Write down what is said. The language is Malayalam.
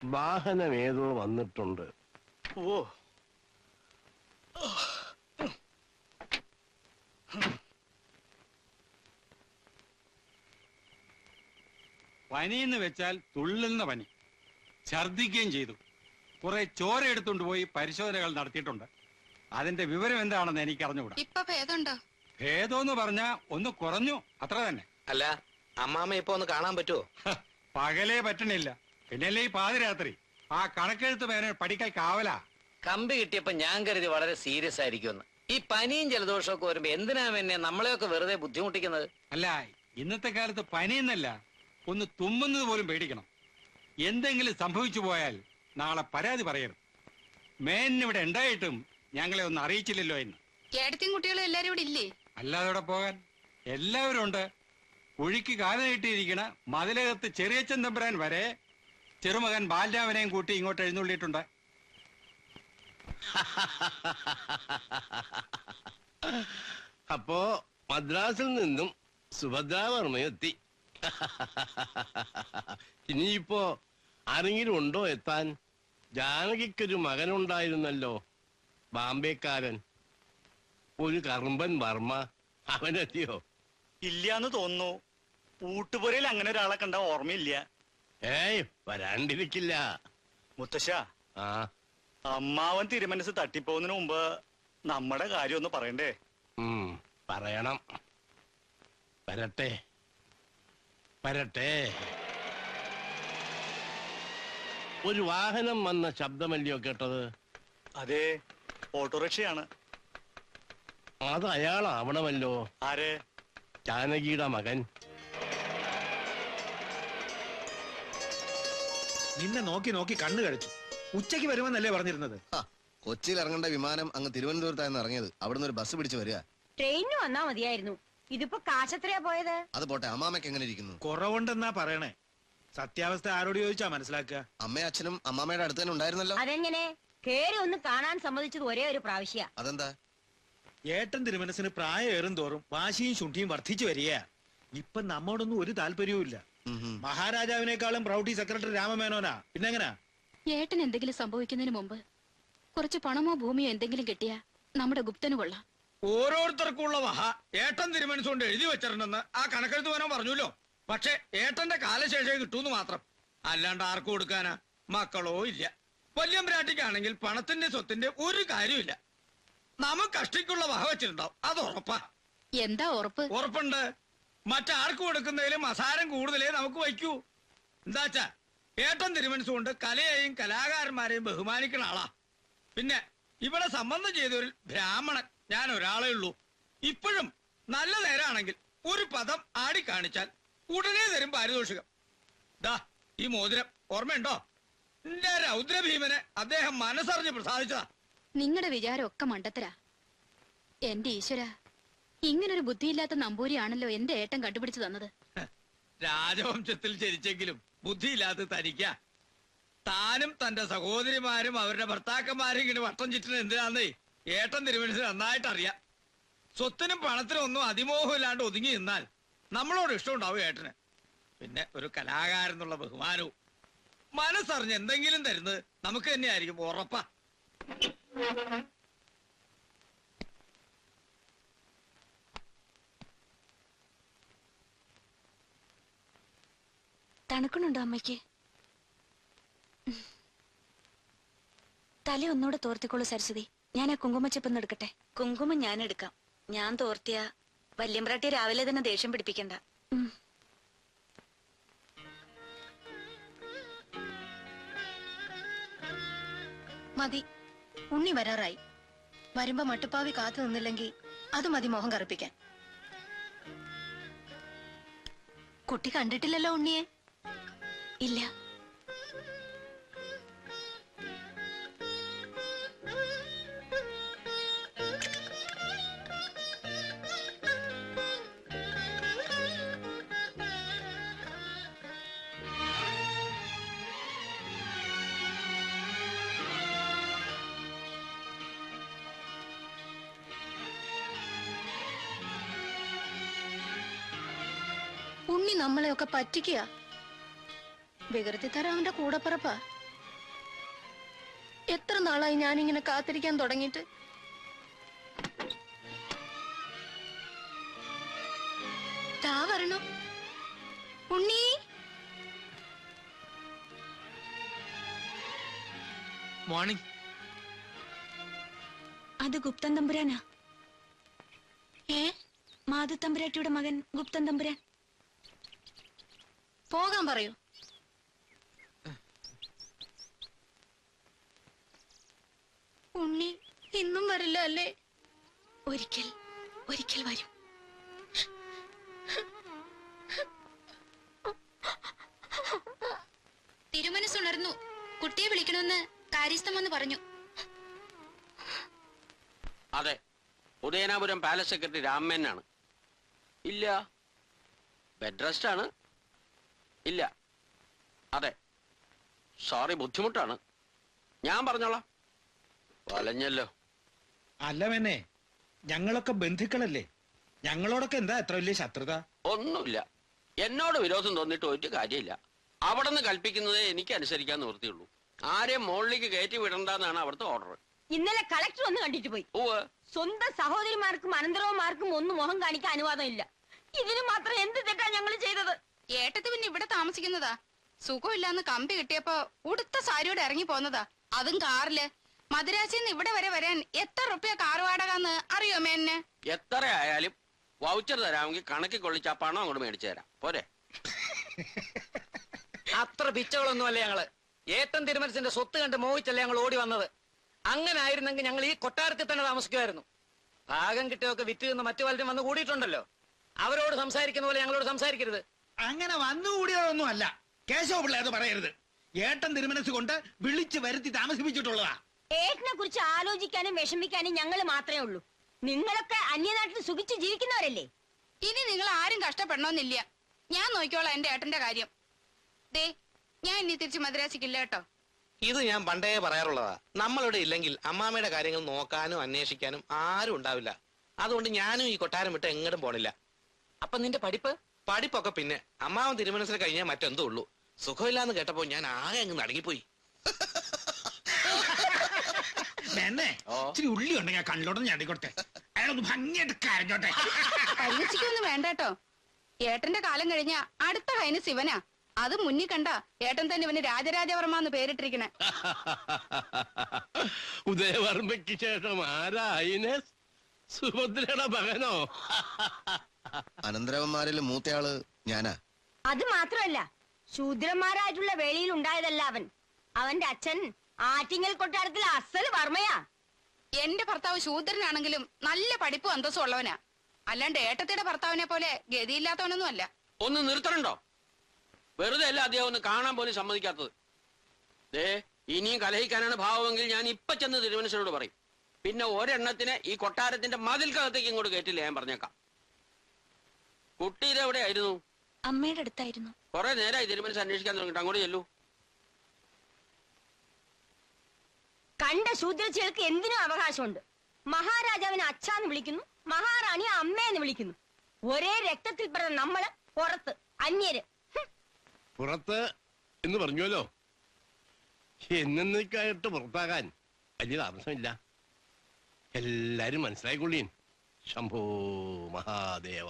വാഹനം ഏതോ വന്നിട്ടുണ്ട്. ഓ, പനിയെന്ന് വെച്ചാൽ തുള്ളുന്ന പനി. ഛർദിക്കുകയും ചെയ്തു. കുറെ ചോര എടുത്തുകൊണ്ട് പോയി പരിശോധനകൾ നടത്തിയിട്ടുണ്ട്. അതിന്റെ വിവരം എന്താണെന്ന് എനിക്ക് അറിഞ്ഞുകൂടാ. ഇപ്പൊ ഭേദമുണ്ടോ? ഭേദമെന്ന് പറഞ്ഞാ ഒന്ന് കുറഞ്ഞു, അത്ര തന്നെ. അല്ല, അമ്മാമ്മ ഇപ്പൊ ഒന്ന് കാണാൻ പറ്റുമോ? പകലേ പറ്റണില്ല, പിന്നല്ലേ ഈ പാതിരാത്രി. ആ കണക്കെഴുത്ത് പേരെ പഠിക്കാൻ കാവലാ. കമ്പി കിട്ടിയപ്പോ ഞാൻ കരുതി വളരെ സീരിയസ് ആയിരിക്കുമെന്ന്. ഈ പനിയും ജലദോഷവും ഒക്കെ വരുമ്പോ എന്തിനാ എന്നെ നമ്മളെയൊക്കെ വെറുതെ ബുദ്ധിമുട്ടിക്കുന്നത്? അല്ല, ഇന്നത്തെ കാലത്ത് പനിയെന്നല്ല, ഒന്ന് തുമ്മുന്നത് പോലും പേടിക്കണം. എന്തെങ്കിലും സംഭവിച്ചു പോയാൽ നാളെ പരാതി പറയരുത്. മേനിവിടെ ഉണ്ടായിട്ടും ഞങ്ങളെ ഒന്ന് അറിയിച്ചില്ലല്ലോ എന്ന്. ഏടത്തിയും കുട്ടികളും എല്ലാരും ഇവിടെ ഇല്ലേ? അല്ലാതെ ഇവിടെ പോകാൻ എല്ലാവരും ഉണ്ട്. കുഴിക്ക് കാല് നീട്ടിയിരിക്കണ മതിലകത്ത് ചെറിയച്ചൻ തമ്പുരാൻ വരെ ചെറുമകൻ ബാലരാമനെയും കൂട്ടി ഇങ്ങോട്ട് എഴുന്നള്ളിയിട്ടുണ്ട്. അപ്പോ മദ്രാസിൽ നിന്നും സുഭദ്രാവർമ്മയെത്തി. ഇനിയിപ്പോ ആരെങ്കിലും ഉണ്ടോ എത്താൻ? ജാനകിക്കൊരു മകനുണ്ടായിരുന്നല്ലോ, ബാംബേക്കാരൻ, ഒരു കറുമ്പൻ വർമ്മ. അവനെത്തിയോ? ഇല്ലാന്ന് തോന്നുന്നു. ഊട്ടുപുരയിൽ അങ്ങനെ ഒരാളെ കണ്ട ഓർമ്മയില്ല. ഏയ്, വരാണ്ടിരിക്കില്ല. മുത്തശ്ശ, ആ, അമ്മാവൻ തിരുമനസ് തട്ടിപ്പോകുന്നതിന് മുമ്പ് നമ്മുടെ കാര്യം ഒന്ന് പറയണ്ടേ? പറയണം. വരട്ടെ വരട്ടെ. ഒരു വാഹനം വന്ന ശബ്ദമല്ലയോ കേട്ടത്? അതെ, ഓട്ടോറിക്ഷയാണ്. അത് അയാളാവണമല്ലോ. ആരെ? ജാനകിയുടെ മകൻ. നിന്നെ നോക്കി നോക്കി കണ്ണു കഴിച്ചു. ഉച്ചയ്ക്ക് വരുമെന്നല്ലേ പറഞ്ഞിരുന്നത്? കൊച്ചിയിൽ ഇറങ്ങേണ്ട വിമാനം അങ്ങ് തിരുവനന്തപുരത്തായിരുന്നു ഇറങ്ങിയത്. അവിടുന്ന് ഒരു ബസ് പിടിച്ച് വരിക. ട്രെയിനിന് വന്നാ മതിയായിരുന്നു. ഇതിപ്പോ കാശത്രയാ പോയത്? അത് പോട്ടെ, അമ്മാമ്മയ്ക്ക് എങ്ങനെ ഇരിക്കുന്നു? കുറവുണ്ടെന്നാ പറയണേ. സത്യാവസ്ഥ ആരോട് ചോദിച്ചാ മനസ്സിലാക്കുക? അമ്മയും അച്ഛനും അമ്മാമ്മയുടെ അടുത്ത് തന്നെ ഉണ്ടായിരുന്നല്ലോ. അതെങ്ങനെ? കേറി ഒന്ന് കാണാൻ സമ്മതിച്ചത് ഒരേ ഒരു പ്രാവശ്യ. അതെന്താ? ഏട്ടൻ തിരുമനസിന് പ്രായം ഏറും തോറും വാശിയും ശുണ്ഠിയും വർദ്ധിച്ചു വരിക. ഇപ്പൊ നമ്മോടൊന്നും ഒരു താല്പര്യവും ഇല്ല. മഹാരാജാവിനേക്കാളും പ്രൗഢി സെക്രട്ടറി രാമമേനോനാ. പിന്നെങ്ങനാ? ഏട്ടൻ എന്തെങ്കിലും സംഭവിക്കുന്നതിന് മുമ്പ് കുറച്ച് പണമോ ഭൂമിയോ എന്തെങ്കിലും കിട്ടിയാ നമ്മുടെ ഗുപ്തന് കൊള്ളാം. ഓരോരുത്തർക്കുള്ള ഏട്ടൻ തിരുമനസുകൊണ്ട് എഴുതി വെച്ചിട്ടുണ്ടെന്ന് ആ കണക്കെഴുത്ത് പോകാൻ പറഞ്ഞല്ലോ. പക്ഷെ ഏട്ടന്റെ കാലശേഷം കിട്ടൂന്ന് മാത്രം, അല്ലാണ്ട് ആർക്കും കൊടുക്കാനാ? മക്കളോ ഇല്ല. വല്യമ്പ്രാട്ടിക്കാണെങ്കിൽ പണത്തിന്റെ സ്വത്തിന്റെ ഒരു കാര്യമില്ല. നമുക്ക് കഷ്ടിക്കുള്ള വെച്ചിട്ടുണ്ടാവും, അത് ഉറപ്പാ. എന്താ ഉറപ്പ്? ഉറപ്പുണ്ട്. മറ്റാർക്ക് കൊടുക്കുന്നതിലും അസാരം കൂടുതലേ നമുക്ക് വയ്ക്കൂ. എന്താച്ചാ ഏട്ടൻ തിരുമനസുകൊണ്ട് കലയെയും കലാകാരന്മാരെയും ബഹുമാനിക്കുന്ന ആളാ. പിന്നെ ഇവിടെ സംബന്ധം ചെയ്തൊരു ബ്രാഹ്മണൻ ഞാൻ ഒരാളേ ഉള്ളൂ. ഇപ്പോഴും നല്ല നേരാണെങ്കിൽ ഒരു പദം ആടിക്കാണിച്ചാൽ ഉടനെ തരും പാരിതോഷികം. ദാ ഈ മോതിരം ഓർമ്മയുണ്ടോ? എന്റെ രൗദ്രഭീമനെ അദ്ദേഹം മനസ്സറിഞ്ഞ് പ്രസാദിച്ചതാ. നിങ്ങളുടെ വിചാരമൊക്കെ മണ്ടത്തരാ. എന്റെ ഈശ്വര, ഇങ്ങനൊരു ബുദ്ധിയില്ലാത്ത നമ്പൂരിയാണല്ലോ എന്റെ ഏട്ടൻ കണ്ടുപിടിച്ചു തന്നത്. രാജവംശത്തിൽ ജനിച്ചെങ്കിലും ബുദ്ധിയില്ലാത്ത തനിക്ക. താനും തന്റെ സഹോദരിമാരും അവരുടെ ഭർത്താക്കന്മാരും ഇങ്ങനെ വട്ടം ചുറ്റുന്നത് എന്തിനാന്നേ ഏട്ടൻ തിരുമനസിന് നന്നായിട്ട് അറിയാം. സ്വത്തിനും പണത്തിനും ഒന്നും അതിമോഹം ഇല്ലാണ്ട് ഒതുങ്ങി നിന്നാൽ നമ്മളോട് ഇഷ്ടമുണ്ടാവും ഏട്ടന്. പിന്നെ ഒരു കലാകാരൻ എന്നുള്ള ബഹുമാനവും. മനസ്സറിഞ്ഞ് എന്തെങ്കിലും തരുന്നത് നമുക്ക് തന്നെയായിരിക്കും, ഉറപ്പാ. തണുക്കണുണ്ടോ അമ്മയ്ക്ക്? തല ഒന്നുകൂടെ തോർത്തിക്കോളൂ സരസ്വതി. ഞാൻ ആ കുങ്കുമച്ചെപ്പൊന്ന് എടുക്കട്ടെ. കുങ്കുമം ഞാൻ എടുക്കാം. ഞാൻ തോർത്തിയ വല്യമ്പ്രാട്ടി രാവിലെ തന്നെ ദേഷ്യം പിടിപ്പിക്കണ്ട. മതി, ഉണ്ണി വരാറായി. വരുമ്പോ മട്ടുപ്പാവി കാത്തു നിന്നില്ലെങ്കിൽ അത് മതി മോഹം കറുപ്പിക്കാൻ. കുട്ടി കണ്ടിട്ടില്ലല്ലോ ഉണ്ണിയെ? ഇല്ല. ഉണ്ണി നമ്മളെയൊക്കെ പറ്റിക്കുക. വികൃതി തരം അവന്റെ കൂടപ്പിറപ്പാ. എത്ര നാളായി ഞാനിങ്ങനെ കാത്തിരിക്കാൻ തുടങ്ങിയിട്ട്. ദാ വരണം ഉണ്ണി. മോർണിംഗ്. അത് ഗുപ്തൻ തമ്പുരാനാ. ഏ മാധു തമ്പുരാട്ടിയുടെ മകൻ ഗുപ്തൻ തമ്പുരാൻ. പോകാൻ പറയൂ. ഉണ്ണി ഇന്നും വരില്ല അല്ലേ? ഒരിക്കൽ ഒരിക്കൽ വരും. തിരുമനസ്സുണർന്നു. കുട്ടിയെ വിളിക്കണമെന്ന് കാര്യസ്ഥം വന്ന് പറഞ്ഞു. അതെ, ഉദയനാപുരം പാലസ് സെക്രട്ടറി രാമേനാണ്. ഇല്ല, ബെഡ് റെസ്റ്റ് ആണ്. ഇല്ല, അതെ, സോറി, ബുദ്ധിമുട്ടാണ്. ഞാൻ പറഞ്ഞോളാം. വലഞ്ഞല്ലോ. അല്ല മെന്നെ, ഞങ്ങളൊക്കെ ബന്ധുക്കളല്ലേ, ഞങ്ങളോടൊക്കെ എന്താ എത്ര വലിയ ശത്രുത? ഒന്നുമില്ല. എന്നോട് വിരോധം തോന്നിയിട്ട് ഒരു കാര്യമില്ല. അവിടെ നിന്ന് കൽപ്പിക്കുന്നതേ എനിക്ക് അനുസരിക്കാൻ നിവൃത്തിയുള്ളൂ. ആരെയും മുകളിലേക്ക് കയറ്റി വിടണ്ടെന്നാണ് അവിടുത്തെ ഓർഡർ. ഇന്നലെ കളക്ടർ ഒന്ന് കണ്ടിട്ട് പോയി. സ്വന്തം സഹോദരിമാർക്കും അനന്തരവന്മാർക്കും ഒന്നും മുഖം കാണിക്കാൻ അനുവാദം ഇല്ല. ഇതിന് മാത്രം എന്ത് തെറ്റാ ഞങ്ങൾ ചെയ്തത്? ഏട്ടത്ത് പിന്നെ ഇവിടെ താമസിക്കുന്നതാ. സുഖമില്ലാന്ന് കമ്പി കിട്ടിയപ്പോ ഉടുത്ത സാരിയോടെ ഇറങ്ങി പോന്നതാ. അതും കാറില്. മദുരാശിന്ന് ഇവിടെ വരെ വരാൻ എത്ര റുപ്യ കാർ വാടകന്ന് അറിയോ മേന്നെ? എത്ര ആയാലും വൗച്ചർ തരാമെങ്കിൽ കണക്കിൽ കൊള്ളിച്ച ആ പണം അങ്ങോട്ട് മേടിച്ചു തരാം. പോരെ? അത്ര പിച്ചകളൊന്നുമല്ല ഞങ്ങള്. ഏട്ടൻ തിരുമനസിന്റെ സ്വത്ത് കണ്ട് മോഹിച്ചല്ലേ ഞങ്ങൾ ഓടി വന്നത്. അങ്ങനെ ആയിരുന്നെങ്കിൽ ഞങ്ങൾ ഈ കൊട്ടാരത്തിൽ തന്നെ താമസിക്കുമായിരുന്നു. ഭാഗം കിട്ടിയൊക്കെ വിറ്റ് നിന്ന് മറ്റു പലരും വന്ന് കൂടിയിട്ടുണ്ടല്ലോ. അവരോട് സംസാരിക്കുന്ന പോലെ ഞങ്ങളോട് സംസാരിക്കരുത്. അങ്ങനെ വന്നുകൂടിയതൊന്നും അല്ല കേശവ പിള്ള, അത് പറയരുത്. ഏട്ടൻ തിരുമനസ് കൊണ്ട് വിളിച്ചു വരുത്തി താമസിപ്പിച്ചിട്ടുള്ളതാ. ഏട്ടനെ കുറിച്ച് ആലോചിക്കാനും വിഷമിക്കാനും ഞങ്ങൾ മാത്രമേ ഉള്ളൂ. നിങ്ങളൊക്കെ അന്യനാട്ടിൽ സുഖിച്ച് ജീവിക്കുന്നവരല്ലേ. ഇനി നിങ്ങൾ ആരും കഷ്ടപ്പെടണമെന്നില്ല. ഞാൻ നോക്കിക്കോളാം എന്റെ ഏട്ടന്റെ കാര്യം. ദേ, ഞാൻ ഇനി തിരിച്ച് മദ്രാസിക്കില്ല കേട്ടോ. ഇത് ഞാൻ പണ്ടേ പറയാറുള്ളതാ. നമ്മളിവിടെ ഇല്ലെങ്കിൽ അമ്മാമ്മയുടെ കാര്യങ്ങൾ നോക്കാനും അന്വേഷിക്കാനും ആരും ഉണ്ടാവില്ല. അതുകൊണ്ട് ഞാനും ഈ കൊട്ടാരം വിട്ട് എങ്ങോട്ടും പോണില്ല. അപ്പൊ നിന്റെ പഠിപ്പൊക്കെ പിന്നെ അമ്മാവൻ തിരുമനസിന് കഴിഞ്ഞാൽ മറ്റെന്തോ ഉള്ളൂ. സുഖമില്ലാന്ന് കേട്ടപ്പോ ഞാൻ ആകെ അങ്ങ് നടുങ്ങിപ്പോയി. എന്നെ ഇച്ചിരി ഉള്ളി ഉണ്ടെങ്കിൽ കണ്ണിലോട്ട് ഞാടിക്കോട്ടെ. അയാളൊന്ന് ഭംഗിയായിട്ട് കരഞ്ഞോട്ടെ. പരിഹസിക്കൊന്നും വേണ്ട കേട്ടോ. ഏട്ടന്റെ കാലം കഴിഞ്ഞ അടുത്ത കൈന് ശിവനാ. അത് മുന്നിൽ കണ്ട ഏട്ടൻ തന്നെ ഇവന് രാജരാജവർമ്മ എന്ന് പേരിട്ടിരിക്കണേ. ഉദയവർമ്മയ്ക്ക് ശേഷം ആരാ ഐനസ്? സുഭദ്രയുടെ മകനോ? അനന്തരവന്മാരിൽ മൂത്തയാള് ഞാനാ. അത് മാത്രമല്ല, ശൂദ്രന്മാരായിട്ടുള്ള വേളിയിൽ ഉണ്ടായതല്ല അവൻ. അവന്റെ അച്ഛൻ ആറ്റിങ്ങൽ കൊട്ടാരത്തിൽ അസൽ വർമ്മയാ. എന്റെ ഭർത്താവ് ശൂദ്രനാണെങ്കിലും നല്ല പഠിപ്പും അന്തസ്സും ഉള്ളവനാ. അല്ലാണ്ട് ഏട്ടത്തിയുടെ ഭർത്താവിനെ പോലെ ഗതിയില്ലാത്തവനൊന്നും അല്ല. ഒന്ന് നിർത്തണുണ്ടോ? വെറുതെ അല്ല അദ്ദേഹം ഒന്ന് കാണാൻ പോലും സമ്മതിക്കാത്തത്. ദേ, ഇനിയും കലഹിക്കാനാണ് ഭാവമെങ്കിൽ ഞാൻ ഇപ്പൊ ചെന്ന് തിരുമനസിനോട് പറയും. പിന്നെ ഒരെണ്ണത്തിന് ഈ കൊട്ടാരത്തിന്റെ മതിൽക്കകത്തേക്ക് ഇങ്ങോട്ട് കയറ്റില്ല, ഞാൻ പറഞ്ഞേക്കാം. കുട്ടി ഇതെവിടെയായിരുന്നു? അമ്മയുടെ അടുത്തായിരുന്നു. കുറെ നേരമായി തിരുമനസ് അന്വേഷിക്കാൻ തുടങ്ങിട്ട്. അങ്ങോട്ട് ചെല്ലൂ. കണ്ട ശൂദ്രച്ചികൾക്ക് എന്തിനും അവകാശമുണ്ട്. മഹാരാജാവിനെ അച്ഛാന്ന് വിളിക്കുന്നു, മഹാറാണി അമ്മയെന്ന് വിളിക്കുന്നു. ഒരേ രക്തത്തിൽ പിറന്ന നമ്മള് പുറത്ത്, അന്യര്. പുറത്ത് എന്ന് പറഞ്ഞുവല്ലോ. എന്നേക്കായിട്ട് പുറത്താകാൻ വലിയ താമസമില്ല. എല്ലാരും മനസ്സിലായിക്കൊള്ളീൻ. ശംഭോ മഹാദേവ.